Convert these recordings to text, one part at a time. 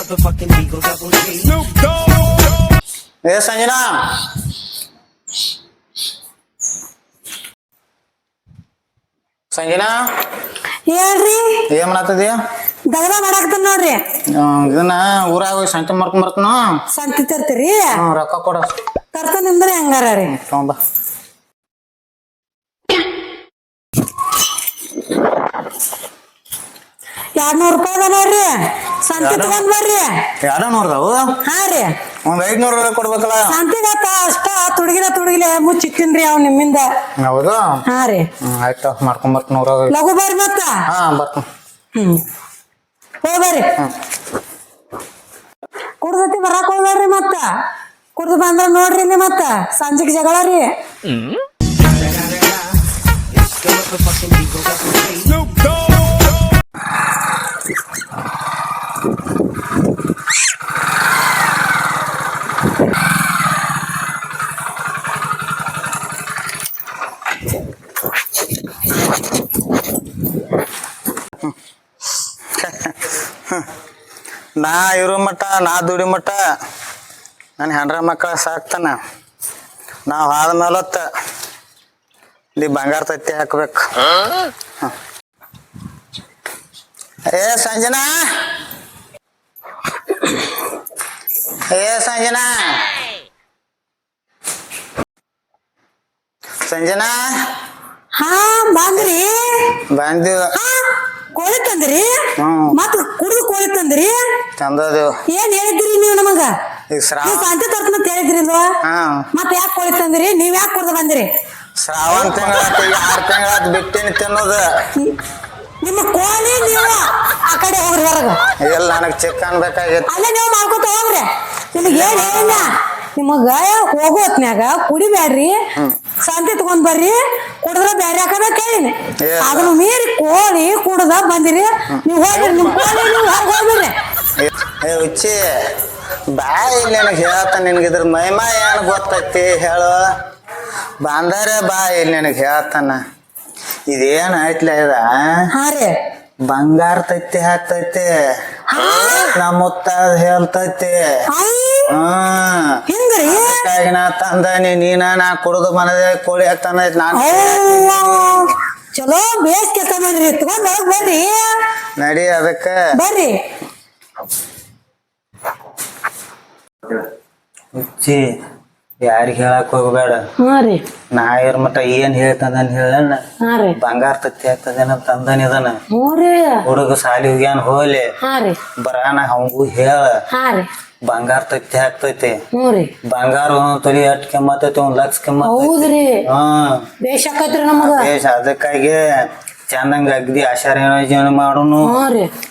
ಏ ಸಂಜನಾ ಸಂಜನಾ ಹೇಳ್ರಿ ಏನ್ ಮಾಡತ್ತಿದ್ಯಾ? ದಗದ ಮಾಡಾಕ್ತಾನ ನೋಡ್ರಿ. ಇದನ್ನ ಊರಾಗ ಹೋಗಿ ಸಂತೆ ಮಾಡ್ಕೊಂಡ್ ಬರ್ತನ. ಸಂತಿ ತರ್ತೀರಿ? ರೊಕ್ಕ ಕೊಡ. ತರ್ತಾನಿಂದ್ರೆ ಹೆಂಗಾರ ರೀ. ತಗೊಂಬ. ₹200 ಅದ ನೋಡ್ರಿ. ಸಂತಿ ತಗೊಂಡ್ ಬರ್ರಿ. 200 ಹಾ ರೀ. ಒಂದ್ 500 ಕೊಡ್ಬೇಕಲ್ಲ. ಸಂತಿಗತ್ತ ಅಷ್ಟ ತುಡುಗಿಲೆ ಮುಚ್ಚಿಟ್ಟಿನ್ರಿ ಅವ್ ನಿಮ್ಮಿಂದ. ಹೌದು. ಹಾ ರೀ. ಆಯ್ತು ಮಾಡ್ಕೊಂಡ್ ಬರ್ತನ ಊರಾಗ. ಲಘು ಬರ್ರಿ ಮತ್ತ. ಹಾ ಬರ್ತನ. ಹೋಗ್ಬರ್ರಿ. ಕುಡ್ದತಿ ಬರಾಕ್ ಹೋಗ್ಬೇಡ್ರಿ ಮತ್ತ. ಕುಡ್ದು ಬಂದ್ರ ನೋಡ್ರಿ ಇಲ್ಲಿ ಮತ್ತ ಸಂಜಿಗ್ ಜಗಳ ರೀ. ನಾ ಇರೋ ಮಟ್ಟ ನಾ ದುಡಿ ಮಟ್ಟ ನನ್ನ ಹೆಂಡ್ರ ಮಕ್ಕಳ ಸಾಕ್ತಾನ. ನಾವು ಆದ್ಮೇಲತ್ತ ಇಲ್ಲಿ ಬಂಗಾರ ತತ್ತಿ ಹಾಕ್ಬೇಕು. ಏ ಸಂಜನಾ ಏ ಸಂಜನಾ ಸಂಜನಾ ಹಾ ಬಂದ್ರಿ. ಬಂದಿವ. ಕೋಳಿ ತಂದ್ರಿ? ಮತ್ ಕುಡ್ದು ಕೋಳಿ ತಂದ್ರಿ? ತಂದದೇವ್. ಏನ್ ಹೇಳಿದ್ರಿ ನೀವು ನಮಗ? ಈಗ ಸಂತೆ ತರ್ತನ ಹೇಳಿದ್ರಿಲ್ವಾ? ಮತ್ ಯಾಕೆ ಕೋಳಿ ತಂದ್ರಿ? ನೀವ್ ಯಾಕೆ ಕುಡ್ದು ಬಂದ್ರಿ? ಶ್ರಾವಣ ತಿಂಗಳ 6 ತಿಂಗಳ ಬಿಟ್ಟಿನಿ ತಿನ್ನೋದು. ನಿಮ್ಮ ಕೋಳಿ ನೀವು ಆ ಕಡೆ ಹೋಗ್ರಿ ಹೊರಗ. ಇಲ್ಲ ನನಗ್ ಚಿಕನ್ ಬೇಕಾಗಿತ್ತು. ಅಲ್ಲೇ ನೀವು ಮಾಡ್ಕೊತ ಹೋಗ್ರಿ. ನಿಮಗ್ ಏನ್ ಹೇಳಿಲ್ಲ ನಿಮಗ ಹೋಗೋ ಹೊತ್ನ್ಯಾಗ ಕುಡಿಬ್ಯಾಡ್ರಿ, ಸಂತಿ ತಗೊಂಡ್ ಬರ್ರಿ, ಕುಡಿದ್ರ ಬ್ಯಾರೆ ಹಾಕಬೇಕ ಹೇಳಿನಿ. ಅದನ್ನ ಮೀರಿ ಕೋಳಿ ಕುಡ್ದ ಬಂದಿರಿ ನೀವು. ಹೋಗ್ರಿ ನಿಮ್ ಕೋಳಿ ನೀವು ಹೊರಗೆ ಹೋಗ್ಬಿಡ್ರಿ. ಏ ಹುಚ್ಚಿ ಬಾ ಇಲ್ಲಿ ನನಗೆ ಹೇಳ್ತ ನಿನ್ಗಿದ್ರ ಮೈಮಾ ಏನ್ ಗೊತ್ತೈತಿ ಹೇಳು. ಬಂದಾರೆ ಬಾ ಇಲ್ಲಿ ನನಗೆ ಹೇಳ್ತಾನ. ಇದೇನ್ ಐತ್ಲ ಇದ ಬಂಗಾರ ತತ್ತಿ ಹಾಕ್ತೈತಿ. ನಮ್ಮ ಮುತ್ತ ಹೇಳ್ತೈತಿ. ಹಿಂಗಾಗಿ ನಾ ತಂದಾನಿ. ನಾ ಕುಡ್ದು ಮನದೇ ಕೋಳಿ ತಂದೈತಿ. ನಾನು ಚಲೋ ಬೇಸ್ ಕೆಲಸ ಮಾಡ್ರಿ. ತಗೊಂಡ್ ಹೋಗ್ ಬರ್ರಿ. ನಡಿ ಅದಕ್ಕ ಬರ್ರಿ. ಹುಚ್ಚಿ ಯಾರಿಗ ಹೇಳಕ್ ಹೋಗ್ಬೇಡ. ನಾ ಇರ್ ಮಟ್ಟ ಏನ್ ಹೇಳ್ತಂದನ್ ಹೇಳ. ಬಂಗಾರ ತತ್ತಿ ಹಾಕ್ತದೇನ ತಂದನಿದನ. ಹುಡುಗ ಸಾಲಿ ಹೋಗ್ಯಾನ ಹೋಲಿ ಬರಾನ ಅವಂಗೂ ಹೇಳ. ಬಂಗಾರ ತತ್ತಿ ಹಾಕ್ತೈತಿ. ಬಂಗಾರ ಒಂದೊಂದ್ ತೊಲಿ ಎಷ್ಟ್ ಕೆಮ್ಮತೈತಿ? 1 ಲಕ್ಷ ಕೆಮ್ಮತೈತಿ. ಅದಕ್ಕಾಗಿ ಚಂದಂಗ ಅಗ್ದಿ ಆಶಾರ ಜೀವನ ಮಾಡುನು.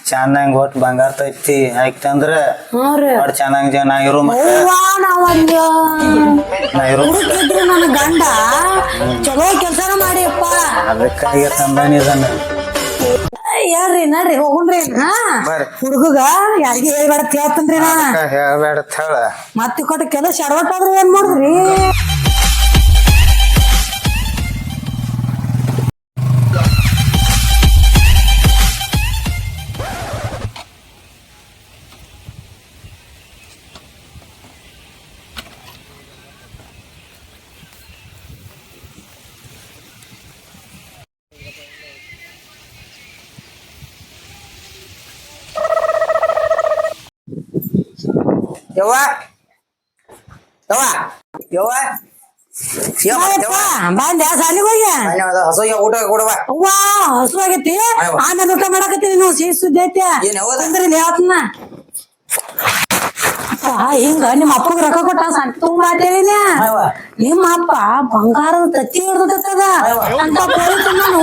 ಚಂದಂಗ ಒಟ್ಟು ಬಂಗಾರ ತತ್ತಿ ಹಾಕ್ತಂದ್ರ ಒಟ್ ಚಂದಂಗ ಜನ ಇರೋ ನನ್ನ ಗಂಡ ಚಲೋ ಕೆಲ್ಸಾನ ಮಾಡಿಯಪ್ಪ. ಅದಕ್ಕಾಗಿ ತಂದಾನಿದನ. ಯಾರ್ರಿ ನಡ್ರಿ ಹೋಗುಣ್ರಿ. ಹುಡುಗ ಯಾರಿಗ ಹೇಳ್ಬೇಡ ಹೇಳ್ತನ್ರಿ. ನಾ ಹೇಳ್ಬೇಡ ಹೇಳ. ಮತ್ತೆ ಕೊಟ್ಟ ಕೆಲಸ ಶರ್ವಟ್ಟಾದ್ರಿ ಏನ್ ಮಾಡಿದ್ರಿ? ಯವ್ವ ಯವ್ವ ಬಂದ್ಯಾ ಸಾಲಿಗೆ ಹೋಗಿ? ಹಸುಗೆ ಊಟ ಕೊಡುವ. ಅವ್ವಾ ಹಸು ಆಗೈತಿ. ಆಮೇಲೆ ಊಟ ಮಾಡಕತ್ತೀನಿ. ನೀವು ಸಿಹಿ ಸುದ್ದಿ ಐತಿ ಅಂದ್ರೆ ಹೇಳ್ತನ. ಹಿಂಗ ನಿಮ್ಮ ಅಪ್ಪಗ್ ರೊಕ್ಕ ಕೊಟ್ಟ ಸಂತಿ ತಗೊಂಬಾತೇಳಿ. ನಿಮ್ಮ ಅಪ್ಪ ಬಂಗಾರದ ತತ್ತಿ ಹಿಡ್ದದ ಅಂತ ನಾನು.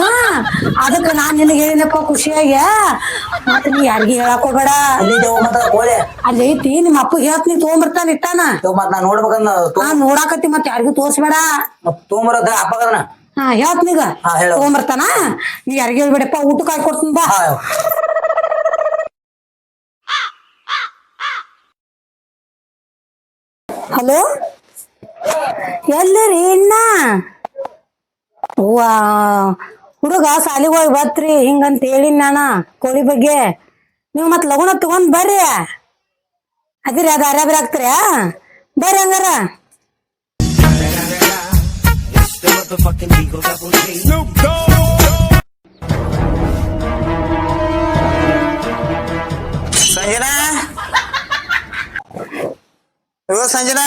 ಅದಕ್ಕ ನಾನ್ ನಿನಗೆ ಹೇಳಿನಪ್ಪ ಖುಷಿಯಾಗಿ. ಮತ್ತ ನೀ ಯಾರಿಗಿ ಹೇಳಕ್ ಹೋಗ್ಬೇಡ. ಅಲ್ಲಿ ಐತಿ ನಿಮ್ಮ ಅಪ್ಪ ಹೇಳ್ತೀನಿ ತಗೊಂಬರ್ತಾನ ಇಟ್ಟಾನ. ನೋಡಾಕತ್ತಿ ಮತ್ ಯಾರಿಗೂ ತೋರ್ಸ್ಬೇಡ. ಹೇಳ್ತೀನೀಗ ತಗೊಂಬರ್ತಾನ. ನೀ ಯಾರಿಗ ಹೇಳ್ಬೇಡಪ್ಪ. ಊಟಕ್ಕೆ ಹಾಕಿ ಕೊಡ್ತೀನಿ ಬಾ. ಹಲೋ ಎಲ್ಲರಿ ಇನ್ನ? ಹೂವ ಹುಡುಗ ಸಾಲಿಗೆ ಹೋಗಿ ಬತ್ರಿ ಹಿಂಗಂತ ಹೇಳಿನ ನಾನ ಕೋಳಿ ಬಗ್ಗೆ. ನೀವು ಮತ್ ಲಗುನ ತಗೊಂಡ್ ಬರ್ರಿ. ಅದಿರಿ ಅದು ಅರಾಬ್ರಿ ಆಗ್ತೀರ ಬರ್ರಿ ಹಂಗಾರ. ಸಂಜನಾ ಸಂಜನಾ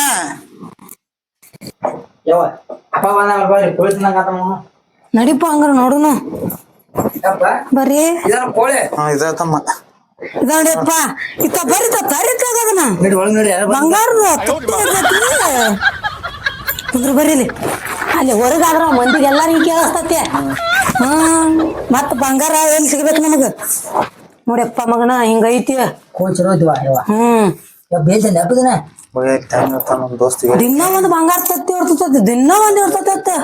ಅಪ್ಪ ಬಂದ ಬರ್ರಿ ಕೋಳಿ ತಿನ್ನಕ ನಡಿಪ ಹಂಗಾರ ನೋಡುನು ಬರ್ರಿ. ಕೋಳಿ ಇದಮ್ಮ ಇದ ನೋಡಿಯಪ್ಪ ಇತ್ತ ಬರ್ರಿ ತರಿತದನ ನೋಡಿ ಒಳಗ್ ನೋಡಿ ಬಂಗಾರದ ತುಟ್ಟಿ ಇರ್ತೈತಿ. ಕುಂದ್ರ ಬರ್ರಿಲಿ ಅಲ್ಲಿ ಹೊರಗಾದ್ರ ಮಂದಿಗೆ ಎಲ್ಲಾರಿಗೂ ಕೇಳಿಸ್ತತಿ. ಮತ್ತ ಬಂಗಾರ ಎಲ್ಲಿ ಸಿಗ್ಬೇಕು ನಮಗ ನೋಡಿಯಪ್ಪ ಮಗನ ಹಿಂಗೈತಿ. ಕೋಳಿ ಚಲೋ ಐತಿವ ಬೇಸಲ್ಲಿ ಹಬ್ಬದನ ನಮ್ ದೋಸ್ತಿಗೆ ದಿನ ಒಂದ್ ಬಂಗಾರ ತತ್ತಿ ಇರ್ತೈತಿ, ದಿನ ಒಂದ್ ಇರ್ತೈತಿ.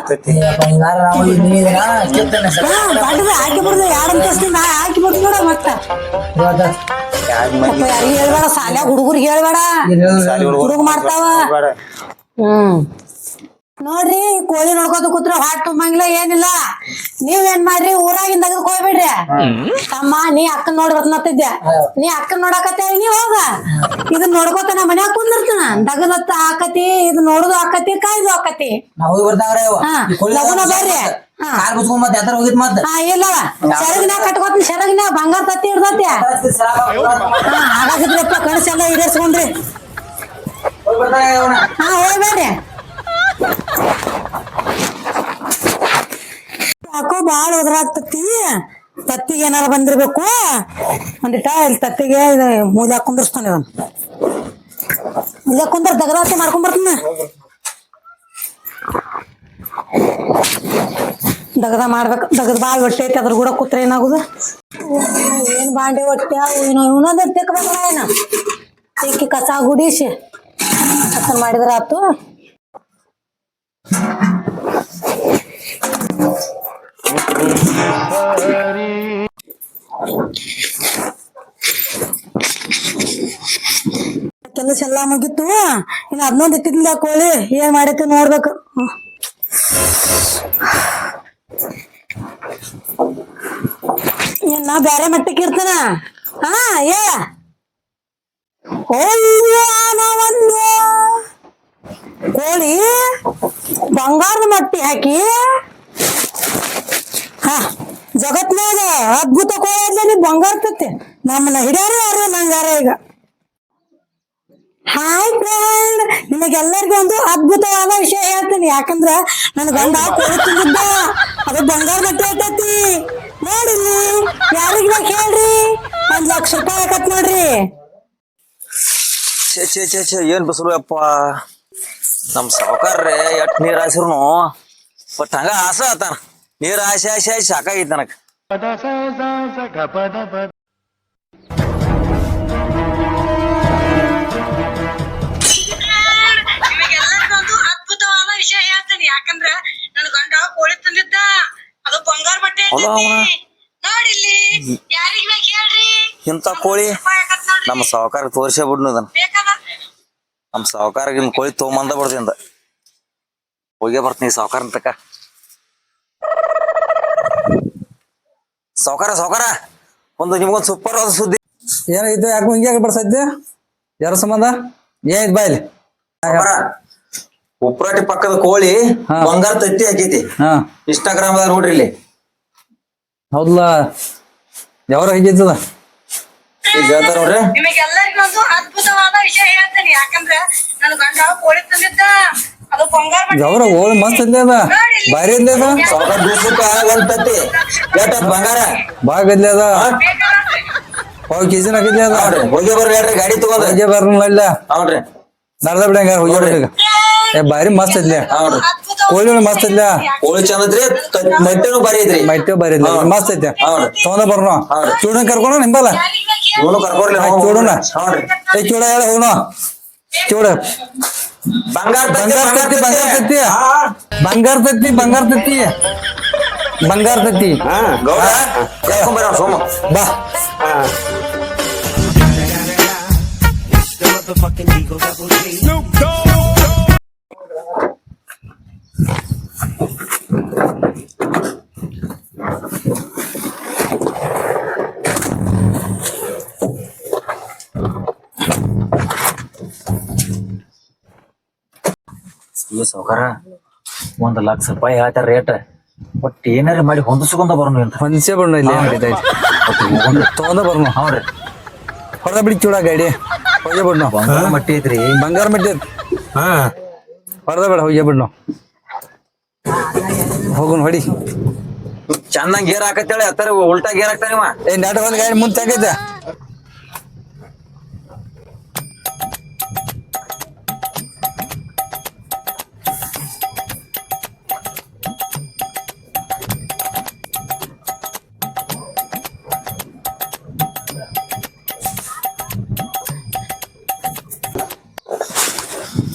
ಹಾಕಿ ಬಿಡ್ದು ಯಾರಂತ ನಾ ಹಾಕಿ ಬಿಡ್ತು ನೋಡ. ಮತ್ತ ಯಾರಿಗ ಹೇಳ್ಬೇಡ, ಸಾಲ್ಯಾಗ ಹುಡುಗರಿಗೆ ಹೇಳ್ಬೇಡ, ಹುಡುಗ ಮಾಡ್ತಾವ. ನೋಡ್ರಿ ಕೋಳಿ ನೋಡ್ಕೋತ ಕೂತ್ರ ಹಾಟ್ ತುಂಬಂಗಿಲ್ಲ ಏನಿಲ್ಲ. ನೀವೇನ್ ಮಾಡ್ರಿ ಊರಾಗಿಂದ ಹೋಗ್ಬಿಡ್ರಿ. ತಮ್ಮ ನೀ ಅಕ್ಕನ್ ನೋಡಿ ಬತ್ನತ್ತಿದ್ದೆ, ನೀ ಅಕ್ಕನ್ ನೋಡಕತ್ತೇವ ನೀ ಹೋಗ. ಇದನ್ ನೋಡ್ಕೋತ ನಾ ಮನ್ಯಾಗ ಕುಂದಿರ್ತಾನ. ದಗದತ್ತ ಹಾಕತಿ, ಇದು ನೋಡುದು ಹಾಕತಿ, ಕಾಯ್ದು ಹಾಕತಿ. ಲಗುನ ಬರ್ರಿ. ಇಲ್ಲವ ಸೆರಗಿನ ಕಟ್ಕೋತೀನಿ, ಸೆರಗಿನ ಬಂಗಾರ ತತ್ತಿ ಇರ್ತತಿ. ಹಾಗಾಗಿದ್ರಪ್ಪ ಕಣಸೆಲ್ಲ ಈಡೇರ್ಸ್ಕೊಂಡ್ರಿ. ಹೋಗ್ಬೇಡ್ರಿ. ಯಾಕೋ ಬಾಳ ಒದರಾಗ್ತತಿ. ತತ್ತಿಗೆ ಏನಾರ ಬಂದಿರ್ಬೇಕು. ಒಂದಿಟ ಇಲ್ಲಿ ತತ್ತಿಗೆ ಮೂಲೆ ಕುಂದರ್ಸ್ತಾನೆ. ಇಲ್ಲೇ ಕುಂದ್ರ ದಗದಾತಿ ಮಾಡ್ಕೊಂಡ್ ಬರ್ತೀನಿ. ದಗದ ಮಾಡ್ಬೇಕು. ದಗದ ಬಾಳ ಹೊಟ್ಟೆ ಐತಿ, ಅದ್ರ ಕೂಡ ಕೂತ್ರ ಏನಾಗುದು. ಏನ್ ಬಾಂಡೆ ಹೊಟ್ಟೆ ಇವನೊಂದ್ ತೆಕ್ಬೇಕಲ್ಲ. ಏನ ತೆಕ್ಕಿ ಕಸ ಗುಡಿಸಿ ಕಸ ಮಾಡಿದ್ರ ಆತು. ಕೆಲಸ ಎಲ್ಲಾ ಮುಗಿತ್ತು. ಇನ್ನು ಅದನ್ನೊಂದು ಇಟ್ಟಿದ್ದ ಕೋಳಿ ಏನ್ ಮಾಡೈತಿ ನೋಡ್ಬೇಕು. ನಾ ಬ್ಯಾರೆ ಮಟ್ಟಕ್ಕೆ ಇರ್ತಾನ. ಒಂದು ಕೋಳಿ ಬಂಗಾರದ ಮಟ್ಟಿ ಹಾಕಿ ಜಗತ್ನಾಗ ಅದ್ಭುತ ಕೋಳಿ ಬಂಗಾರ ತತ್ತಿ ನಮ್ಮನ್ನ ಹಿಡಿಯಾರ ಯಾರು ನಂಗಾರ. ಈಗ ಹಾಯ್ ಫ್ರೆಂಡ್, ನಿಮಗೆಲ್ಲರಿಗೂ ಒಂದು ಅದ್ಭುತವಾದ ವಿಷಯ ಹೇಳ್ತೀನಿ. ಯಾಕಂದ್ರ ನನ್ ಗಂಡ ಕೋಳಿ ತಿಂದಿದ್ದ, ಅದು ಬಂಗಾರ ಮಟ್ಟಿ ಆಯ್ತತಿ. ನೋಡಿಲ್ಲಿ ಯಾರಿಗ ಹೇಳ್ರಿ, 1 ಲಕ್ಷ ರೂಪಾಯಿ ಆಕತ್ ನೋಡ್ರಿ. ಏನ್ ಬಸರು ಅಪ್ಪ, ನಮ್ ಸಾವುಕಾರ್ರೆ ಎಟ್ ನೀರ್ ಹಾಸಿರ್ನು ಬಟ್ ಹಂಗ ಆಸೆ ಆತಾನ. ನೀರ್ ಆಸೆ ಆಸೆ ಆಸೆ ಸಾಕಾಗಿತ್ತು ನನಗ. ಅದ್ಭುತವಾದ ವಿಷಯ ಹೇಳ್ತೀನಿ. ಯಾಕಂದ್ರ ನನ್ ಗಂಡ ಕೋಳಿ ತಂದಿದ್ದ, ಅದು ಬಂಗಾರ ಬಟ್ಟೆ. ನೋಡಿಲ್ಲಿ ಯಾರಿಗ ಹೇಳ್ರಿ, ಇಂತ ಕೋಳಿ ನಮ್ಮ ಸಾವುಕಾರ ತೋರ್ಸೇ ಬಿಡ್ನು. ಅದನ್ನ ನಮ್ ಸಾವುಕಾರಗಿನ ಕೋಳಿ ತೊಗೊಂಬಂದ ಬಿಡ್ದಿಂದ ಹೋಗೇ ಬರ್ತೀನಿ ಸಾವುಕಾರ ತಕ. ಸಾವುಕಾರ ಒಂದು ನಿಮ್ಗೊಂದು ಸೂಪರ್ ಆದ ಸುದ್ದಿ. ಏನಾಗಿತ್ತು? ಯಾಕೆ ಹಿಂಗೆ ಬಡ್ಸೈತಿ? ಯಾರ ಸಂಬಂಧ ಏನಿದ್ ಬಾಯ್ಲಿ? ಉಪ್ರಾಟಿ ಪಕ್ಕದ ಕೋಳಿ ಬಂಗಾರ ತತ್ತಿ ಹಾಕೈತಿ. ಇನ್ಸ್ಟಾಗ್ರಾಮ್ ದಾಗ ನೋಡ್ರಿ ಇಲ್ಲಿ. ಹೌದಲ್ಲ, ಯಾವ್ರ ಹೇಗಿತ್ತದ ಈಗ ಹೇಳ್ತಾರ ನೋಡ್ರಿ. ನಿಮಗೆಲ್ಲರಿಗೂ ಒಂದು ಅದ್ಭುತವಾದ ವಿಷಯ ಹೇಳ್ತೀನಿ. ಯಾಕಂದ್ರ ನನ್ ಗಂಡ ಕೋಳಿ ತಂದಿದ್ದ, ಅದು ಬಂಗಾರ ಬಟ್ಟೆ. ಯಾವ್ರ ಓಳ್ ಮಸ್ತ್ ಇದ್ಲಿ ಅದ, ಭಾರಿ ಇದ್ಲಿ ಅದ. ಸಾವುಕಾರ ದಿವ್ಸಕ್ಕ ಒಂದ್ ತತ್ತಿ ಎಷ್ಟ್ ಬಂಗಾರ ಬಾಗ್ ಇದ್ಲಿ ಅದ. ಪಾವ್ ಕೆಜಿನ ಆಗಿದ್ಲಿ ಅದ. ಹೋಗಿ ಬರ್ರಿ ಹೇಳ್ರಿ, ಗಾಡಿ ತಗೊಂಡ್ ಹೋಗಿ ಬರ್ಲ ನೋಡ್ರಿ. ನಡ್ದ ಬಿಡ ಹಂಗಾರ ಹೋಗಿ ಈಗ. ಭಾರಿ ಮಸ್ತ್ ಇದ್ಲಿ ಕೋಳಿ, ಮಸ್ತ್ ಇದ್ಲ. ಕೋಳಿ ಚಂದ ಐತ್ರಿ, ಮಟ್ಟೆನು ಬಾರಿ ಐತ್ರಿ. ಮೈಟೆ ಬಾರಿ ಇದ್ಲಿ, ಮಸ್ತ್ ಐತೆ. ತಗೊಂಡ ಬರ್ನ ಚೂಡನ್ ಕರ್ಕೊಂಡ ನಿಂಬಲ್ಲ ಕರ್ಕೊಡ್ಲಿ ಚೂಡನ. ನೋಡ್ರಿ. ಚೂಡ ಹೇಳ ಹೋಗೋಣ. ಚೂಡ ಬಂಗಾರ ಬಂಗಾರ ತತ್ತಿ, ಬಂಗಾರ ತತ್ತಿ, ಬಂಗಾರ ತತ್ತಿ, ಬಂಗಾರ ತತ್ತಿ, ಬಂಗಾರ ತತ್ತಿ. ಗೌಡ ಕರ್ಕೊಂಬರ ಸೋಮ ಬಾ. ಈ ಸಾವ್ಕಾರ 1,00,000 ಹೇಳ್ತಾರ ರೇಟ್ ಒಟ್ಟು ಏನಾರ ಮಾಡಿ ಹೊಂದಿಸ್ಕೊಂಡ ಬರೋಣ ಅಂತ ಮನುಷ್ಯ ಬಣ್ಣ ಇಲ್ಲಿ ತಗೊಂಡ ಬರ್ನು ಹೌದ್ರಿ ಹೊಡೆದ ಬಿಡಿ ಚೂಡ ಗಾಡಿ ಹೋಗಿ ಬಿಡ್ನು ಬಂಗಾರ ಮಟ್ಟಿ ಐತ್ರಿ ಬಂಗಾರ ಮಟ್ಟಿ ಹೊಡೆದ ಬೇಡ ಹೋಗಿ ಬಿಡ್ನು ಹೋಗುನ್ ಹೊಡಿ ಚಂದಂಗ್ ಗೇರ್ ಹಾಕತ್ತೇಳಿ ಹತ್ತಾರ ಉಲ್ಟಾ ಗೇರ್ ಹಾಕ್ತಾನಿವ ನಾಟ ಒಂದ್ ಗಾಡಿ ಮುಂದೆ ಹಾಕೈತೆ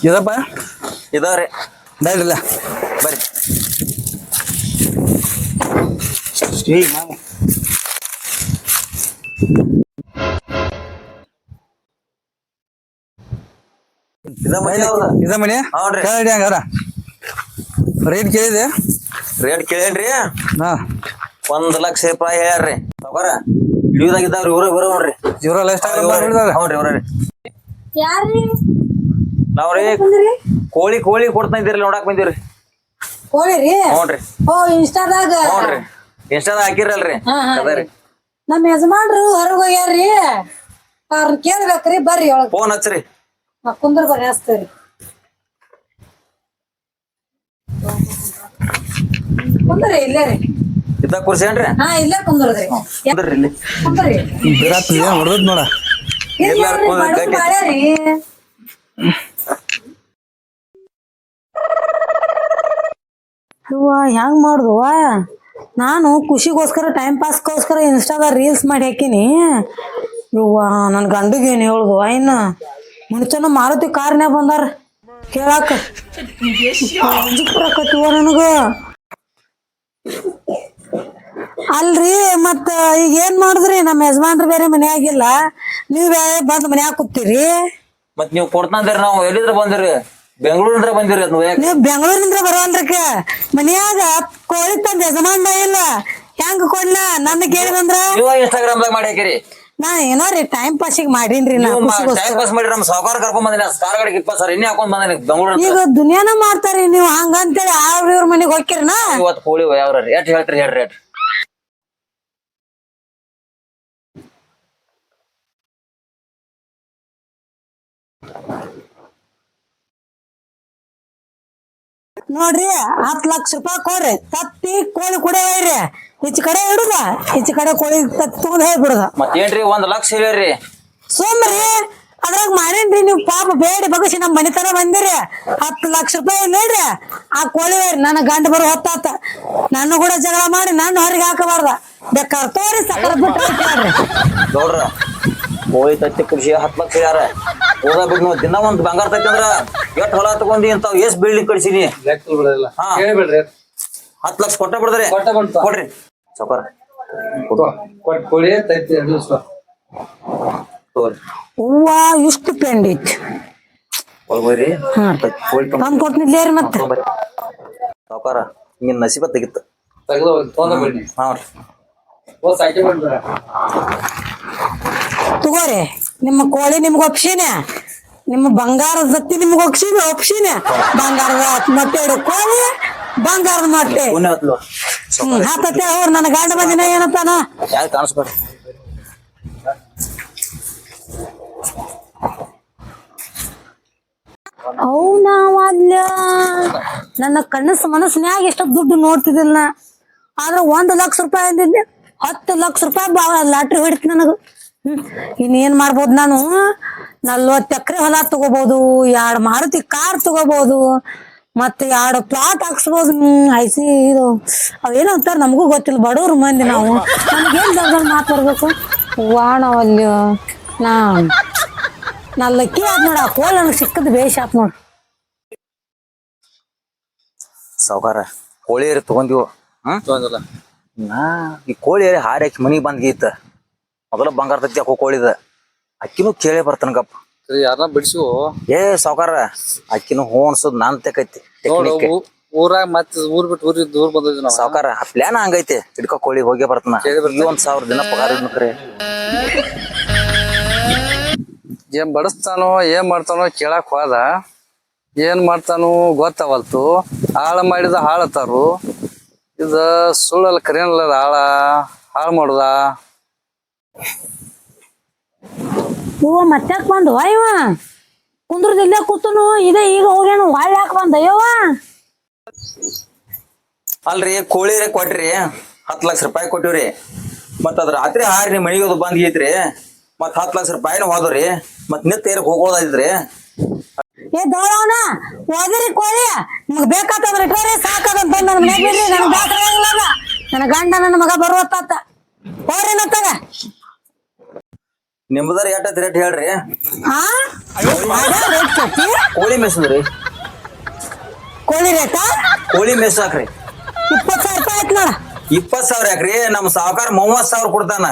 ಇದಪ್ಪ ಇದಾವ್ರಿ ಬೇಡ್ರಲ್ಲ ಬರ್ರಿ ಇದ ಮನಿ ಹೌದ್ರಿ. ಕೇಳಿ ಹಂಗಾರ ರೇಟ್ ಕೇಳಿದೆ ರೇಟ್ ಕೇಳೇನ್ರಿ ಹಾ 1,00,000 ಹೇಳ್ಯಾರ್ರಿ ಸಾವ್ಕಾರ ಇಳಿದಾಗಿದ್ದಾವ್ರಿ ಇವ್ರ ನೋಡ್ರಿ ಇವ್ರೆಲ್ಲ ಎಷ್ಟ ಹೌದ್ರಿ ಇವ್ರಿ ಯಾರ್ರಿ ನಾವ್ರಿ ಕೋಳಿ ಕೊಡ್ತಾ ಇದ್ದೀರಿ ನೋಡಾಕ್ ಬಂದಿವ್ರಿ ಕೋಳಿ ರೀ ಹ್ಞೂನ್ರಿ ಓ ಇನ್ಸ್ಟಾದಾಗ ಹ್ಞೂನ್ರಿ ಇನ್ಸ್ಟಾದಾಗ ಹಾಕಿರಲ್ರಿ ಅದಾರಿ ನಮ್ ಯಜಮಾನ್ರು ಹೊರಗ್ ಹೋಗ್ಯಾರ್ರಿ ಅವ್ರನ್ನ ಕೇಳ್ಬೇಕ್ರಿ ಬರ್ರಿ ಒಳಗ್ ಫೋನ್ ಹಚ್ಚ್ರಿ ಕುಂದ್ರ ಬರ್ರಿ ಹಚ್ತೇವ್ರಿ ಕುಂದ್ರಿ ಇಲ್ಲೇ ರೀ ಇದ್ದಾಗ ಕುರ್ಸೇನ್ರಿ ಹಾ ಇಲ್ಲೇ ಕುಂದ್ರದ್ರಿ ಕುಂದ್ರಿ ಇಲ್ಲಿ ಕುಂದ್ರಿ ಬಿರಾತ್ ಹೊಡೆದ್ ನೋಡ ಎಲ್ಲಾರು ಕುಂದ್ರಿ ಗಟ್ಟಿ ಮಾಡ್ಯಾರಿ ಇವ್ವ ಹೆಂಗ್ ಮಾಡುದುವ ನಾನು ಖುಷಿಗೋಸ್ಕರ ಟೈಮ್ ಪಾಸ್ಗೋಸ್ಕರ ಇನ್ಸ್ಟಾದಾಗ ರೀಲ್ಸ್ ಮಾಡಿ ಹಾಕಿನಿ ಇವ್ವ ನನ್ನ ಗಂಡಿಗೆ ಏನು ಹೇಳುದು ಇನ್ನ ಮುಂಚೆನ ಮಾರುತಿ ಕಾರ್ನ್ಯಾಗ ಬಂದಾರ ಕೇಳಾಕ ಬರಕತ್ತಿವ ನನಗ ಅಲ್ರಿ ಮತ್ತ ಈಗ ಏನ್ ಮಾಡಿದ್ರಿ ನಮ್ಮ ಯಜಮಾನ್ರು ಬೇರೆ ಮನ್ಯಾಗಿಲ್ಲ ನೀವ್ ಬೇರೆ ಬಂದ್ ಮನ್ಯಾಗ ಕೂತೀರಿ ಮತ್ ನೀವ್ ಕೊಡ್ತಾಂದಿರಿ ನಾವು ಎಲ್ಲಿದ್ರ ಬಂದಿರಿ ಬೆಂಗಳೂರಿಂದ ಬಂದಿರಿ ಅದ್ ನೀವ್ ಬೆಂಗಳೂರಿಂದ ಬರೋಲ್ರಕ್ಕ ಮನ್ಯಾಗ ಕೋಳಿ ತಂದ ಯಜಮಾನ ಇಲ್ಲ ಹೆಂಗ ಕೊಡ್ಲ ನನ್ನ ಕೇಳಿದಂದ್ರ ನೀವು ಇನ್ಸ್ಟಾಗ್ರಾಮ್ದಾಗ ಮಾಡಿ ಹಾಕಿರಿ ನಾ ಏನೋ ರೀ ಟೈಮ್ ಪಾಸಿಗೆ ಮಾಡೀನ್ರಿ ನಾ ಟೈಮ್ ಪಾಸ್ ಮಾಡಿ ನಮ್ಮ ಸಾವುಕಾರ ಕರ್ಕೊಂಡ್ ಬಂದಿನಿ ಕಾರ್ ಗಾಡಿ 20,000 ಇನ್ನೇ ಹಾಕೊಂಡ್ ಬಂದಿನಿ ಬೆಂಗಳೂರಿಂದ ಈಗ ದುನಿಯಾನ ಮಾಡ್ತಾರಿ ನೀವು ಹಂಗಂತೇಳಿ ಇವ್ರ ಮನೆಗೆ ಹೋಗ್ಕಿರನ ಇವತ್ತು ಕೋಳಿ ಯಾವ್ರಿ ಎಷ್ಟ್ ಹೇಳ್ತೀರಿ ಹೇಳ್ರಿ ರೇಟ್ ನೋಡ್ರಿ 10,00,000 ಕೊಡ್ರಿ ತತ್ತಿ ಕೋಳಿ ಕೂಡ ಒಯ್ರಿ ಈಚ ಕಡೆ ಇಡುದ ಈಚ ಕಡೆ ಕೋಳಿ ತತ್ತಿ ತಗೊಂಡ್ ಹೇಳ್ಬಿಡುದ ಮತ್ತೇನ್ರಿ 1,00,000 ಹೇಳ್ರಿ ಸೋಮ್ರಿ ಅದ್ರಾಗ ಮಾಡೇನ್ರಿ ನೀವು ಪಾಪ ಬೇಡಿ ಬಗಸಿ ನಮ್ ಮನಿ ತರ ಬಂದಿರಿ 10,00,000 ನೋಡ್ರಿ ಆ ಕೋಳಿ ಒಯ್ರಿ ನನ್ನ ಗಂಡ ಬರೋ ಹೊತ್ತಾತ ನನ್ನ ಕೂಡ ಜಗಳ ಮಾಡಿ ನನ್ನ ಹೊರಗೆ ಹಾಕಬಾರ್ದ ಬೇಕಾದ್ರೆ ತೋರಿ ಸಕಲ ಬಿಟ್ರಿ ನೋಡ್ರ ಕೋಳಿ ತತ್ತಿ ಕೃಷಿ 10,00,000 ಯಾರ ಹೋದ ಬಿಡ್ ನೀವು ದಿನ ಒಂದ್ ಬಂಗಾರ ತತ್ತಿ ಅಂದ್ರ ಎಷ್ಟ್ ಹೊಲ ತಗೊಂಡಿ ಅಂತ ಎಷ್ಟ್ ಬಿಲ್ಡಿಂಗ್ ಕಳ್ಸಿನಿ ಹಾ 10,00,000 ಕೊಟ್ಟ ಬಿಡ್ದ್ರಿ ಕೊಡ್ರಿ ಸಾವ್ಕಾರ ಕೊಡಿ ತೈತಿ ತಗೋರಿ ಹೂವ ಇಷ್ಟು ಪೆಂಡಿತ್ ಒಳಗೋರಿ ಕೋಳಿ ತಂದ್ ಕೊಟ್ನಿದ್ಲೇರಿ ಮತ್ತೆ ಸಾವ್ಕಾರ ನಿನ್ ನಸೀಬ ತೆಗಿತ್ತು ಹಾ ತಗೋರಿ ನಿಮ್ಮ ಕೋಳಿ ನಿಮ್ಗೆ ಒಪ್ಸಿನ ನಿಮ್ಮ ಬಂಗಾರದ ದತ್ತಿ ನಿಮ್ಗೆ ಒಪ್ಸಿನ ಬಂಗಾರದ ಮೊಟ್ಟೆ ಇಡು ಕೋಳಿ ಬಂಗಾರದ ಮೊಟ್ಟೆ ಪುಣ್ಯ ಹೊತ್ಲು ಹಾಕತ್ತೆ ಅವ್ರು ನನ್ನ ಗಂಡ ಬಂದಿನ ಏನಂತಾನ ಯಾಕೆ ಕಾಣಿಸ್ಬೇಡ್ರಿ ಅವನಾವಲ್ಲ ನನ್ನ ಮನಸ್ಸಿನ್ಯಾಗ ಎಷ್ಟ ದುಡ್ಡು ನೋಡ್ತಿದ್ದಿಲ್ಲ ಆದ್ರೆ 1,00,000 ಅಂದಿದ್ದೆ 10,00,000 ಲಾಟ್ರಿ ಹೊಡಿತು ನನಗ ಇನ್ನೇನ್ ಮಾಡ್ಬೋದು ನಾನು 40 ಎಕರೆ ಹೊಲ ತಗೋಬಹುದು 2 ಮಾರುತಿ ಕಾರ್ ತಗೋಬಹುದು ಮತ್ತೆ 2 ಪ್ಲಾಟ್ ಹಾಕ್ಸ್ಬೋದು ಐಸಿ ಇದು ಅವೇನೋ ಅಂತಾರ ನಮಗೂ ಗೊತ್ತಿಲ್ಲ ಬಡವ್ರ ಮಂದಿ ನಾವು ನಮ್ಗೇನ್ ದೊಡ್ಡ ಮಾತು ಬರ್ಬೇಕು ವಾಣವಲ್ಯ ನಾ ಲಕ್ಕಿ ಆತ್ ನೋಡ ಆ ಕೋಲ್ ನನಗೆ ಸಿಕ್ಕದ್ ಬೇಷ್ ಆತ್ ನೋಡ್ ಸಾವ್ಕಾರ ಕೋಳಿ ಏರಿ ತಗೊಂಡಿವು ನಾ ಈ ಕೋಳಿ ಏರಿ ಹಾರಿ ಹಾಕಿ ಮನಿಗೆ ಬಂದ್ ಗೀತ ಮೊದಲ ಬಂಗಾರ ತತ್ತಿ ಹಾಕೋ ಕೋಳಿದ ಅಕ್ಕಿನೂ ಕೇಳೇ ಬರ್ತಾನಗಪ್ಪ ಯಾರನ್ನ ಬಿಡ್ಸು ಏ ಸಾವ್ಕಾರ ಅಕ್ಕಿನೂ ಹೂ ಅನ್ಸೋದ್ ನಾನ್ ತೆಕೈತಿ ಊರಾಗ ಮತ್ತೆ ಊರ್ ಬಿಟ್ಟು ಊರ್ ಬಂದಿದ್ವಿ ನಾವು ಸಾವ್ಕಾರ ಆ ಪ್ಲಾನ್ ಹಂಗೈತಿ ಹಿಡ್ಕೊ ಕೋಳಿ ಹೋಗೇ ಬರ್ತಾನ 1,000 ದಿನ ಪಗಾರ ಇಡ್ಬೇಕ್ರಿ ಏನ್ ಬಡಸ್ತಾನೋ ಏನ್ ಮಾಡ್ತಾನೋ ಕೇಳಕ್ ಹೋದ ಏನ್ ಮಾಡ್ತಾನು ಗೊತ್ತಾವಲ್ತು. ಹಾಳ ಮಾಡಿದ ಹಾಳತಾರು. ಇದ ಸುಳ್ಳಲ್ಲ ಕರೇನಲ್ಲ ಹಾಳು ಮಾಡುದ. ಇವ ಮತ್ತಾಕ್ ಬಂದವ ಇವ ಕುಂದ್ರದ ಇಲ್ಲೇ ಕೂತನು ಇದೇ ಈಗ ಹೋಗ್ಯಾನು ಹೊಳ್ಳಿ ಯಾಕೆ ಬಂದ ಯವ್ವ ಅಲ್ರಿ ಕೋಳಿ ಕೊಟ್ರಿ 10 ಲಕ್ಷ ರೂಪಾಯಿ ಕೊಟ್ಟಿವ್ರಿ. ಮತ್ತ ಅದ್ರ ರಾತ್ರಿ ಹಾರಿ ಮನಿಗೆ ಅದು ಬಂದ್ ಐತ್ರಿ. ಮತ್ 10 ಲಕ್ಷ ರೂಪಾಯಿನ ಹೋದ್ರಿ. ಮತ್ ನಿತ್ತ ಏರ್ ಹೋಗೋದಾಯ್ತ್ರಿ. ಏ ದೌಡವನ ಹೋದ್ರಿ ಕೋಳಿ ನಿಮ್ಗೆ ಬೇಕಾತಂದ್ರೆ ಇಟ್ಕೋರಿ ಸಾಕಾದಂತ ನನ್ನ ಮನೆ ಬಿಡ್ರಿ ನನಗೆ ಬ್ಯಾಸರ ಆಗಿಲ್ಲ. ನನ್ನ ಗಂಡ ನನ್ನ ಮಗ ಬರುವತ್ತ ಹೋಗ್ರಿ ನತ್ತಾಗ ನಿಮ್ದರ ಎಟ್ಟ ರೇಟ್ ಹೇಳ್ರಿ. ಹಾ ರೇಟ್ ಕೊಟ್ಟಿ ಕೋಳಿ ಮೆಸದ್ರಿ. ಕೋಳಿ ರೇಟಾ ಕೋಳಿ ಮೆಸ್ ಹಾಕ್ರಿ. 20,000 ರೂಪಾಯಿ ಆಯ್ತು ನೋಡ. 20,000 ಯಾಕ್ರಿ? ನಮ್ ಸಾವುಕಾರ 30,000 ಕೊಡ್ತಾನ.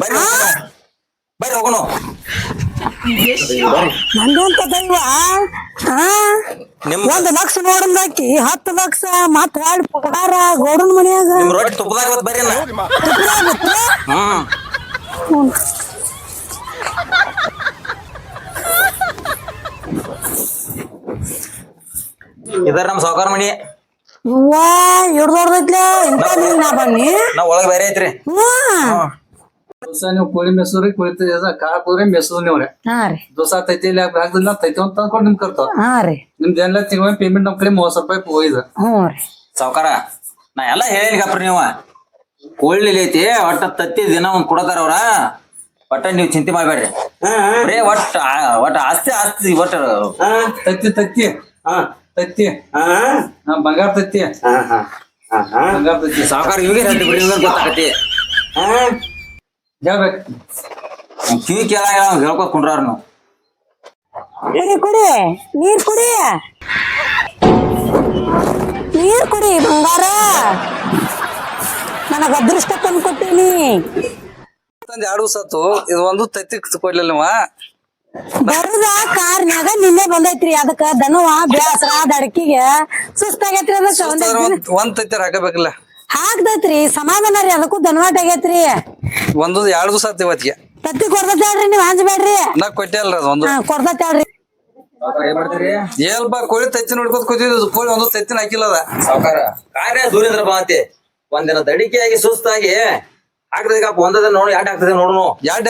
ಬರ್ರಿ ಬರ್ರಿ ಹೋಗೋಣ. ನಂದಂತ ದೈವ ನಿಮ್ 1 ಲಕ್ಷ ನೋಡಂದಾಕಿ 10 ಲಕ್ಷ ಮತ್ ಹಾಳು ಪಗಾರ ಗೋಡನ್ ಮನ್ಯಾಗ ನಿಮ್ ರೊಟ್ಟಿ ತುಪ್ಪದಾಗ ಬರ್ರಿ ಇದರ ನಮ್ ಸಾವುಕಾರ ಮನಿ. ಇವ್ವಾ ಎಡ್ ದೊಡ್ಡದೈತ್ಲ ಇಂತ ನಾ ಬನ್ನಿ ನಾವ್ ಒಳಗ್ ಬೇರೆ ಐತ್ರಿ. ದೋಸಾ ನೀವು ಕೋಳಿ ಮೆಸೂರಿ ಕೋಳಿ ಕಾಳ್ ಕುದ್ರೆ ಮೆಸೂರ್ ನೀವ್ರೆ. ಹಾ ರೀ ದೋಸಾ ತೈತಿ ಇಲ್ಲ ಹಾಕ್ದಿಲ್ಲ ತೈತಿ ಅಂತ ತಂದ್ಕೊಂಡು ನಿಮ್ ಕರ್ತಾವ. ಹಾ ರೀ ನಿಮ್ದು ಎಲ್ಲ ತಿಂಗಳ ಪೇಮೆಂಟ್ ನಮ್ ಕಡೆ 30 ರೂಪಾಯಿ ಹೋಯ್ದ. ಹ್ಞೂ ರೀ ಸಾವುಕಾರ ನಾ ಎಲ್ಲಾ ಹೇಳಿಗಪ್ರಿ ನೀವ ಕೋಳಿ ಐತಿ ಒಟ್ಟ ತತ್ತಿ ದಿನ ಒಂದ್ ಕೊಡತಾರ ಅವ್ರ. ಒಟ್ಟ ನೀವ್ ಚಿಂತೆ ಮಾಡ್ಬೇಡ್ರಿ. ಬರೇ ಒಟ್ಟ ಆಸ್ತಿ ಒಟ್ಟ ತತ್ತಿ ತತ್ತಿ ತತ್ತಿ ಬಂಗಾರ ತತ್ತಿ ಬಂಗಾರ ತತ್ತಿ ಸಾವುಕಾರ ಇವಾಗ ಹೇಳ್ತಿ ಬಿಡ್ರಿ ಗೊತ್ತಾಗತಿ. ಹೇಳ್ಬೇಕು ಕಿವಿ ಕೇಳ ಹೇಳ್ಕೊತ್ ಕುಂಡ್ರಾರ ನಾವು. ಕುಡಿ ನೀರ್ ಕುಡಿ ನೀರ್ ಕುಡಿ ಬಂಗಾರ ನನಗ ಅದೃಷ್ಟ ತಂದು ಕೊಟ್ಟೀನಿ. 2 ದಿವಸ ಆತು ಇದು ಒಂದು ತತ್ತಿ ಕೊಡ್ಲಿಲ್ಲ ನೀವ. ಬರುದ ಕಾರ್ನ್ಯಾಗ ನಿನ್ನೆ ಬಂದೈತ್ರಿ. ಅದಕ್ಕ ದನವ ಬ್ಯಾಸರ ದಡಕಿಗೆ ಸುಸ್ತಾಗೈತ್ರಿ. ಅದಕ್ಕ ಒಂದ್ ತತ್ತಿ ಹಾಕಬೇಕಿಲ್ಲ ಹಾಕ್ದೈತ್ರಿ ಸಮಾಧಾನ ರೀ. ಅದಕ್ಕೂ ದನವಾಟ ಆಗೈತ್ರಿ. 2 ದಿವಸ ಆತು ಇವತ್ತಿಗೆ. ತತ್ತಿ ಕೊಡ್ದೈತ್ ಹೇಳ್ರಿ ನೀವ್ ಹಂಚ್ಬೇಡ್ರಿ. ನಾ ಕೊಟ್ಟೆ ಅಲ್ರಿ ಅದು ಒಂದು ಕೊಡ್ದೈತ್ ಹೇಳ್ರಿ. ಏಲ್ಬಾ ಕೋಳಿ ತತ್ತಿ ನೋಡ್ಕೊತ ಕೂತಿದ್ದು ಕೋಳಿ ಒಂದು ತತ್ತಿನ ಹಾಕಿಲ್ಲ ಅದ. ಸಾವುಕಾರ ಕಾರ್ಯ ದೂರಿಂದ ಬಾಂತಿ ಒಂದಿನ ದಡಿಕೆಯಾಗಿ ಸುಸ್ತಾಗಿ ಹಾಕ್ದಪ್ಪ ಒಂದದ ನೋಡಿ ಯಾಡ್ ಆಗ್ತದೆ ನೋಡು. ಎರಡ್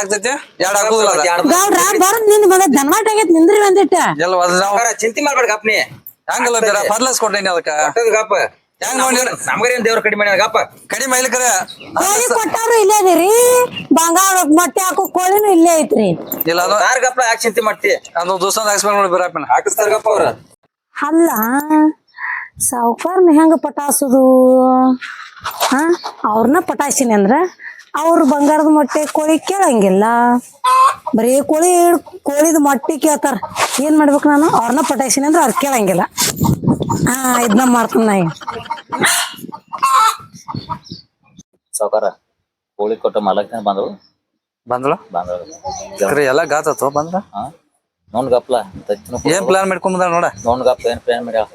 ಆಗ್ತೈತಿ ಎರಡ್ ಹಾಕುದಿಲ್ಲ ಅದ. ಗೌಡ್ರ ಬರೋದ್ ನಿನ್ ಬಂದ ದನವಾಟ ಆಗೈತ್ ನಿಂದ್ರಿ ಒಂದಿಟ್ಟ. ಎಲ್ಲ ಸಾವುಕಾರ ಚಿಂತೆ ಮಾಡ್ಬೇಡ ಗಪ್ನಿ. ಹೆಂಗಲ್ಲ ಬೇಡ ಫರ್ಲಸ್ ಕೊಟ್ಟೇನಿ ಅದಕ್ಕ. ಗಪ್ಪ ಹೆಂಗ್ ನೋಡಿ ನಮ್ಗರೇನ್ ದೇವ್ರ ಕಡಿಮೆ ಗಪ್ಪ ಕಡಿಮೆ ಮೈಲಿಕರ ಕೋಳಿ ಕೊಟ್ಟಾರು ಇಲ್ಲೇ ಇದೀರಿ. ಬಂಗಾರ ಮೊಟ್ಟೆ ಹಾಕೋ ಕೋಳಿನೂ ಇಲ್ಲೇ ಐತ್ರಿ. ಇಲ್ಲ ಅದು ಯಾರ್ ಗಪ್ಪ ಯಾಕೆ ಚಿಂತೆ ಮಾಡ್ತಿ? ಅದು ದೋಸ್ತ ಹಾಕ್ಸ್ಬೇಕು ನೋಡಿ ಬರಪ್ಪನ ಹಾಕಿಸ್ತಾರ ಗಪ್ಪ ಅವ್ರ. ಅಲ್ಲ ಸಾವುಕಾರನ ಹೆಂಗ ಪಟಾಸುದು? ಅವ್ರನ್ನ ಪಟಾಯಿಸಿನಿ ಅಂದ್ರ ಅವ್ರ ಬಂಗಾರದ ಮೊಟ್ಟೆ ಕೋಳಿ ಕೇಳಂಗಿಲ್ಲ. ಬರೀ ಕೋಳಿದ ಮೊಟ್ಟೆ ಕೇಳ್ತಾರ. ಏನ್ ಮಾಡ್ಬೇಕು ನಾನು? ಅವ್ರನ್ನ ಪಟಾಯಿಸಿನಿ ಅಂದ್ರ ಅವ್ರ ಕೇಳಂಗಿಲ್ಲ. ಇದನ್ನ ಮಾಡ್ತೀನಿ ನಾ. ಸಾವುಕಾರ ಕೋಳಿ ಕೊಟ್ಟ ಮಾಲಕ್ನ ಬಂದಳು ಎಲ್ಲ ಗಾತತ್ತು ಬಂದ್ರ ನೋಡ್ ಗಪ್ಲ ಏನ್ ಪ್ಲಾನ್ ಮಾಡ್ಕೊಂಬಂದ ನೋಡ. ನೋಡ್ ಗಪ್ಲ ಏನ್ ಪ್ಲಾನ್ ಮಾಡ್ಯಾಳ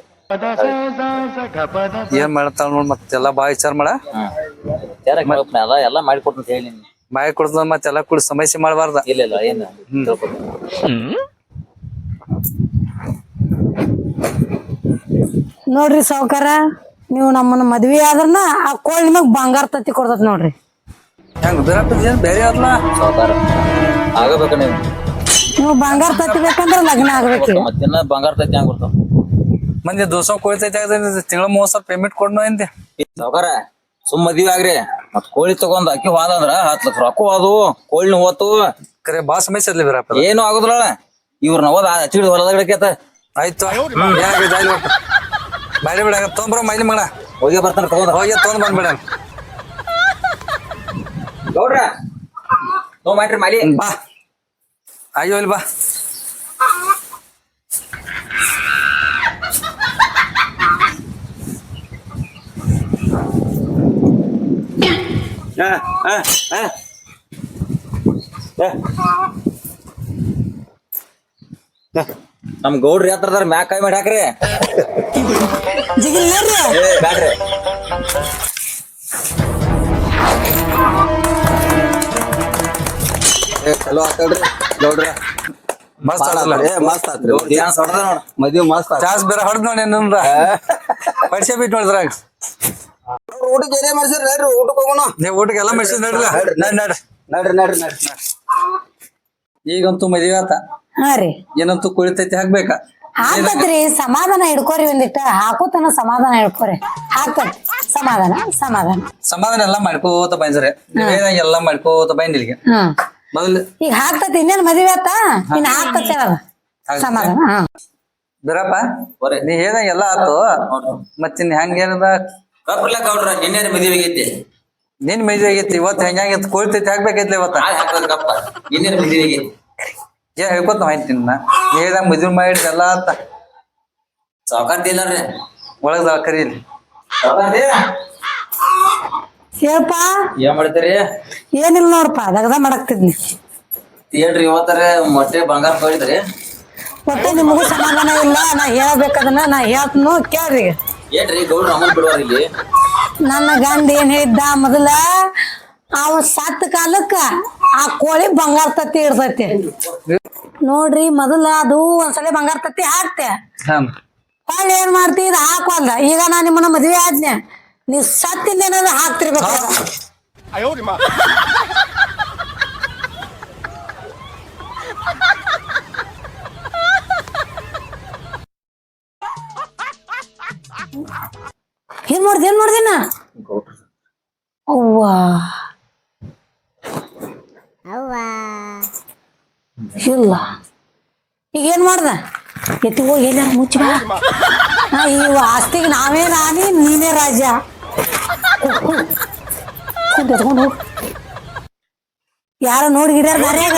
ಏನ್ ಮಾಡ್ತಾಳ ನೋಡ್ ಮತ್ತೆಲ್ಲಾ ಬಾ ವಿಚಾರ ಮಾಡ. ಎಲ್ಲಾ ಮಾಡಿಕೊಡ್ತ ಹೇಳಿ ಬಾಯಿ ಕೊಡ್ತದ ಮತ್ತೆಲ್ಲಾ ಕೂಡ ಸಮಸ್ಯೆ ಮಾಡಬಾರ್ದ. ಇಲ್ಲ ಏನ್ ನೋಡ್ರಿ ಸಾವುಕಾರ ನೀವು ನಮ್ಮನ್ನ ಮದ್ವಿ ಆದ್ರನ ಆ ಕೋಳಿ ನಿಮಗ್ ಬಂಗಾರ ತತ್ತಿ ಕೊಡ್ತತ್ ನೋಡ್ರಿ. ಹೆಂಗ್ ಬೇರೆ ಆದ್ಲ ಸಾವುಕಾರ ಆಗಬೇಕ ನೀವು ಬಂಗಾರ ತತ್ತಿ ಬೇಕಂದ್ರ ಲಗ್ನ ಆಗ್ಬೇಕು. ಮತ್ತಿನ್ನ ಬಂಗಾರ ತತ್ತಿ ಹಂಗ ಕೊಡ್ತಾವ ಮಂದಿ ದೋಸ ಕೋಳಿತೈತಿ ತಿಂಗಳ 30,000 ಪೇಮೆಂಟ್ ಕೊಡ್ನೋ ಅಂದೆ. ಸಾವುಕಾರ ಸುಮ್ ಮದ್ವಿ ಆಗ್ರಿ ಮತ್ ಕೋಳಿ ತಗೊಂಡ್ ಅಕ್ಕಿ ಹೋದಂದ್ರ 10 ಲಕ್ಷ ರೊಕ್ಕ ಹೋದು ಕೋಳಿನ ಹೋತು. ಕರೆ ಬಾ ಸಮಸ್ಯೆ ಅದ್ಲಿ ಬೀರಪ್ಪ. ಏನು ಆಗುದಿಲ್ಲ ಇವ್ರನ್ನ ಹೋದ ಹಚ್ಚಿಡ್ ಹೊಲದಗಡಕೇತ. ಆಯ್ತು ಬಾಯ್ಲಿ ಬಿಡ ತೊಂಬ್ರ ಮೈಲಿ ಮಗಳ ಹೋಗಿ ಬರ್ತಾನ ತಗೊಂಡ್ ಹೋಗಿ ತೊಂದ್ ಬಂದ್ಬಿಡ. ಗೌಡ್ರ ನೋ ಮಾಡ್ರಿ ಮಾಲಿ ಬಾ ಅಯ್ಯೋ ಇಲ್ಲಿ ಬಾ. ನಮ್ ಗೌಡ್ರಿ ಯಾತ್ರದಾರ ಮ್ಯಾಕ್ ಕೈ ಮಾಡಿ ಹಾಕ್ರಿ. ಬ್ಯಾಡ್ರಿ ಚಲೋ ಆತಲ್ರಿ ಗೌಡ್ರ. ಮಸ್ತ್ ಆತಲ್ಲ ಮಸ್ತ್ ಆತ್ರಿ ಚಾನ್ಸ್ ಹೊಡೆದ ನೋಡ ಮದ್ವಿ ಮಸ್ತ್ ಆತ್ ಚಾನ್ಸ್ ಬೇರೆ ಹೊಡೆದ್ ನೋಡಿ ಏನಂದ್ರ ಪಡಿಸೆ ಬಿಟ್ಟು ನೋಡಿದ್ರಾಗ ಊಟಕ್ಕೆ ಏನೇ ಮಾಡ್ಸಿರಿ ನಡ್ರಿ ಊಟಕ್ಕೆ ಹೋಗೋಣ ನೀವು ಊಟಕ್ಕೆ ಎಲ್ಲ ಮೆಸೇಜ್ ನಡ್ರಿ ನಡ್ರಿ ನಡ್ರಿ ನಡ್ರಿ ನಡ್ರಿ ಈಗಂತೂ ಮದ್ವೆ ಆತ ಹಾ ರೀ ಏನಂತೂ ಕುಳಿತೈತಿ ಹಾಕ್ಬೇಕಾ ಹಾಕತ್ರಿ ಸಮಾಧಾನ ಹಿಡ್ಕೋರಿ ಒಂದಿಟ್ಟ ಹಾಕೋತನ ಸಮಾಧಾನ ಹಿಡ್ಕೋರಿ ಹಾಕತ್ ಸಮಾಧಾನ ಸಮಾಧಾನ ಸಮಾಧಾನ ಎಲ್ಲಾ ಮಾಡ್ಕೋತ ಬಂದ್ರಿ ಎಲ್ಲ ಮಾಡ್ಕೋತ ಬಂದ್ ಇಲ್ಲಿಗೆ ಹ್ಮ್ ಮೊದಲು ಈಗ ಹಾಕ್ತತಿ ಇನ್ನೇನ್ ಮದ್ವೆ ಆತ ಇನ್ನ ಹಾಕತ್ತೆ ಸಮಾಧಾನ ಹಾ ಬಿರಪ್ಪ ನೀ ಹೇಳ್ದಂಗ ಎಲ್ಲ ಆತು ಮತ್ತಿನ್ ಹೆಂಗ ಏನದ ಕಪ್ಪಲ್ಲ ಗೌಡ್ರ ನಿನ್ನೆ ಮದುವೆ ಆಗೈತಿ ನಿನ್ ಮದ್ವೆ ಆಗೈತಿ ಇವತ್ತು ಹೆಂಗಾಗಿತ್ತು ಕುಳಿತೈತಿ ಹಾಕ್ಬೇಕೈತ್ಲಿ ಇವತ್ತ ನಾಳೆ ಹಾಕೋದ್ ಕಪ್ಪ ನಿನ್ನೆ ಮದುವೆ ಆಗೈತಿ ಏನ್ ಹೇಳ್ಕೊತ ಆಯ್ತು ನಿನ್ನ ನೀ ಹೇಳ್ದಂಗ ಮದ್ವೆ ಮಾಡಿ ಎಲ್ಲ ಆತ ಸಾವುಕಾರ್ದಿಲ್ಲಾರ್ರಿ ಒಳಗ ಕರೀಲಿ ಹೇಳಪ್ಪ ಏನ್ ಮಾಡ್ತೀರಿ ಏನಿಲ್ಲ ನೋಡಪ್ಪ ದಗದ ಮಾಡಾಕ್ತಿದ್ನಿ ಥಿಯೇಟ್ರ್ ಇವತ್ತರ ಮೊಟ್ಟೆ ಬಂಗಾರ ಕೊಡಿದ್ರಿ ಒಟ್ಟೆ ನಿಮಗೂ ಸಮಾಧಾನ ಇಲ್ಲ ನಾ ಹೇಳ್ಬೇಕದನ್ನ ನಾ ಹೇಳ್ತನು ಕೇಳ್ರಿ ಏನ್ರಿ ಗೌಡ್ರ ಅಮೌಂಟ್ ಬಿಡುವಾರ ಇಲ್ಲಿ ನನ್ನ ಗಂಡ ಏನ್ ಹೇಳಿದ್ದ ಮೊದಲ ಅವ ಸತ್ತ ಕಾಲಕ್ಕ ಆ ಕೋಳಿ ಬಂಗಾರ ತತ್ತಿ ಇಡ್ತೈತಿ ನೋಡ್ರಿ ಮೊದಲ ಅದು ಒಂದ್ಸಲ ಬಂಗಾರ ತತ್ತಿ ಹಾಕ್ತೆ ಹೊಳ್ಳಿ ಏನ್ ಮಾಡ್ತಿ ಇದು ಹಾಕವಲ್ದ ಈಗ ನಾ ನಿಮ್ಮನ್ನ ಮದ್ವೆ ಆದ್ನೆ ನೀವ್ ಸತ್ತಿಂದೇನಾದ್ರು ಹಾಕ್ತಿರ್ಬೇಕು ಏನ್ ಮಾಡ್ದಿನ ಅವ್ವಾ ಇಲ್ಲ ಈಗ ಏನ್ ಮಾಡ್ದ ಎತ್ತಿ ಹೋಗಿ ಎಲ್ಲಾರ ಮುಚ್ಚ ಈ ಆಸ್ತಿಗೆ ನಾವೇ ರಾಣಿ ನೀನೇ ರಾಜ ಎತ್ಕೊಂಡು ಹೋಗ್ ಯಾರ ನೋಡಿ ಗಿಡ್ಯಾರ ದಾರ್ಯಾಗ